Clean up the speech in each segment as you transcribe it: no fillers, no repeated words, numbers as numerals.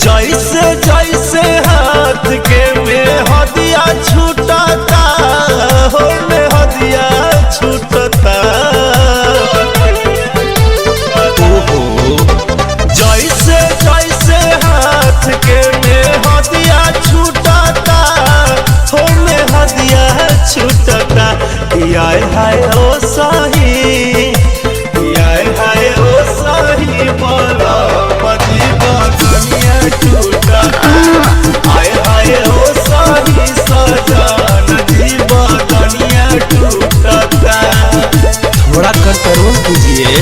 जैसे जैसे हाथ के में हदिया छूटता हो में हदिया छूटता ओहो जैसे जैसे हाथ के में हदिया छूटता हो में हदिया छूटता आय हाय ओ साही आय हाय ओ साही बोला मजी बगनिया टूटता आय हाय ओ साही सजन जी बगनिया टूटता थोड़ा कंट्रोल कीजिए।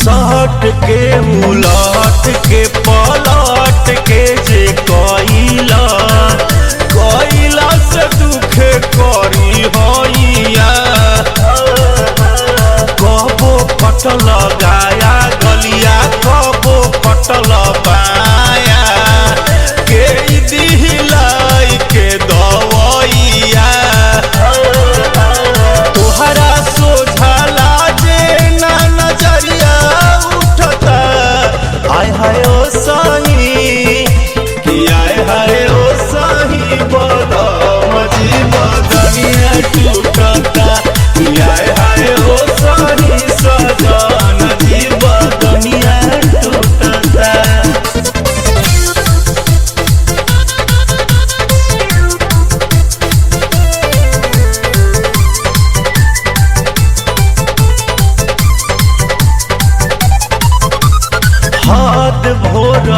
सट के उलट के पलट के जे कइला से दुखे करी होइया कबो कटल गाया गलिया कबो कटल बाया के दिलाई के दवैया तोहरा सोझला जे ना नजरिया उठता आय हाय ओ साही कि आय हाय ओ साही बदम जी बदनिया टूटता कि आय हाय ओ साही सजन जी बदनिया टूटता। हाथ भोर